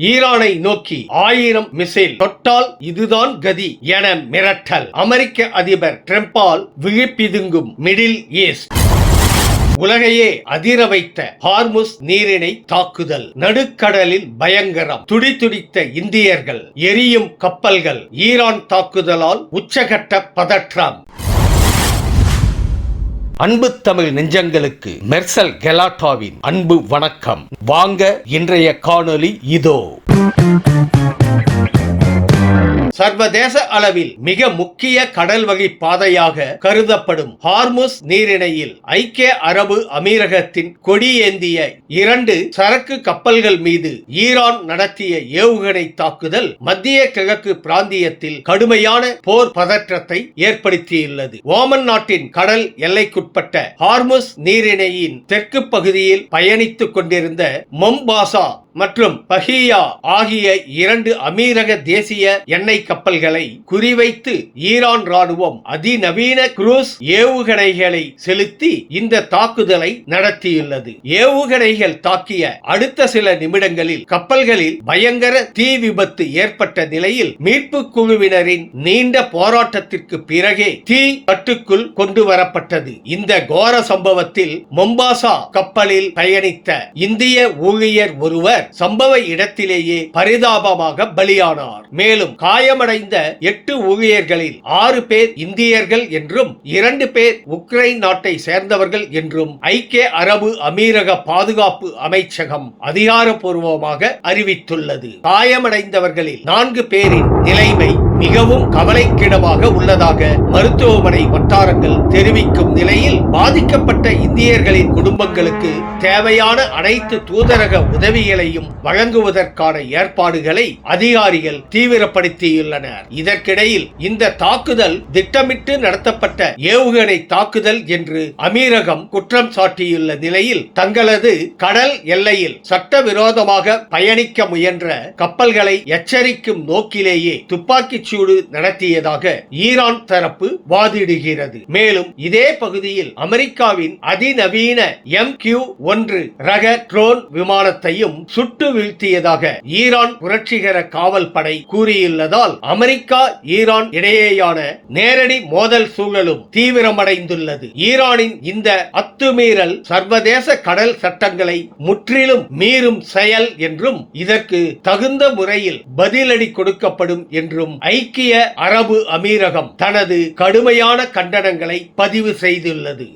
ஈரானை நோக்கி 1000 மிசைல் தொட்டால் இதுதான் கதி என மிரட்டல். அமெரிக்க அதிபர் டிரம்பால் விழிப்பிதுங்கும் மிடில் ஈஸ்ட். உலகையே அதிர வைத்த ஹார்முஸ் நீரிணை தாக்குதல். நடுக்கடலில் பயங்கரம். துடிதுடித்த இந்தியர்கள். எரியும் கப்பல்கள். ஈரான் தாக்குதலால் உச்சகட்ட பதற்றம். அன்பு தமிழ் நெஞ்சங்களுக்கு மெர்சல் கெலாட்டாவின் அன்பு வணக்கம். வாங்க இன்றைய காணொளி இதோ. சர்வதேச அளவில் மிக முக்கிய கடல் வழி பாதையாக கருதப்படும் ஹார்முஸ் நீரிணையில் ஐக்கிய அரபு அமீரகத்தின் கொடியேந்திய 2 சரக்கு கப்பல்கள் மீது ஈரான் நடத்திய ஏவுகணை தாக்குதல் மத்திய கிழக்கு பிராந்தியத்தில் கடுமையான போர் பதற்றத்தை ஏற்படுத்தியுள்ளது. ஓமன் நாட்டின் கடல் எல்லைக்குட்பட்ட ஹார்முஸ் நீரிணையின் தெற்கு பகுதியில் பயணித்துக் கொண்டிருந்த மொம்பாசா மற்றும் பஹியா ஆகிய 2 அமீரக தேசிய எண்ணெய் கப்பல்களை குறிவைத்து ஈரான் ராணுவம் அதிநவீன குரூஸ் ஏவுகணைகளை செலுத்தி இந்த தாக்குதலை நடத்தியுள்ளது. ஏவுகணைகள் தாக்கிய அடுத்த சில நிமிடங்களில் கப்பல்களில் பயங்கர தீ விபத்து ஏற்பட்ட நிலையில் மீட்பு குழுவினரின் நீண்ட போராட்டத்திற்கு பிறகே தீ கட்டுக்குள் கொண்டு வரப்பட்டது. இந்த கோர சம்பவத்தில் மொம்பாசா கப்பலில் பயணித்த இந்திய ஊழியர் ஒருவர் சம்பவ இடத்திலேயே பரிதாபமாக பலியானார். மேலும் காயமடைந்த 8 ஊழியர்களில் 6 பேர் இந்தியர்கள் என்றும் 2 பேர் உக்ரைன் நாட்டை சேர்ந்தவர்கள் என்றும் ஐக்கிய அரபு அமீரக பாதுகாப்பு அமைச்சகம் அதிகாரப்பூர்வமாக அறிவித்துள்ளது. காயமடைந்தவர்களில் 4 பேரின் நிலைமை மிகவும் கவலைக்கிடமாக உள்ளதாக மருத்துவமனை வட்டாரங்கள் தெரிவிக்கும் நிலையில் பாதிக்கப்பட்ட இந்தியர்களின் குடும்பங்களுக்கு தேவையான அனைத்து தூதரக உதவிகளையும் வழங்குவதற்கான ஏற்பாடுகளை அதிகாரிகள் தீவிரப்படுத்தியுள்ளனர். இதற்கிடையில் இந்த தாக்குதல் திட்டமிட்டு நடத்தப்பட்ட ஏவுகணை தாக்குதல் என்று அமீரகம் குற்றம் சாட்டியுள்ள நிலையில் தங்களது கடல் எல்லையில் சட்டவிரோதமாக பயணிக்க முயன்ற கப்பல்களை எச்சரிக்கும் நோக்கிலேயே துப்பாக்கி சூடு நடத்தியதாக ஈரான் தரப்பு வாதிடுகிறது. மேலும் இதே பகுதியில் அமெரிக்காவின் அதிநவீன MQ-1 ரக ட்ரோன் விமானத்தையும் சுட்டு வீழ்த்தியதாக ஈரான் புரட்சிகர காவல் படை கூறியுள்ளதால் அமெரிக்கா ஈரான் இடையேயான நேரடி மோதல் சூழலும் தீவிரமடைந்துள்ளது. ஈரானின் இந்த அத்துமீறல் சர்வதேச கடல் சட்டங்களை முற்றிலும் மீறும் செயல் என்றும் இதற்கு தகுந்த முறையில் பதிலடி கொடுக்கப்படும் என்றும் ஐக்கிய அரபு அமீரகம் தனது கடுமையான கண்டனங்களை பதிவு செய்துள்ளது.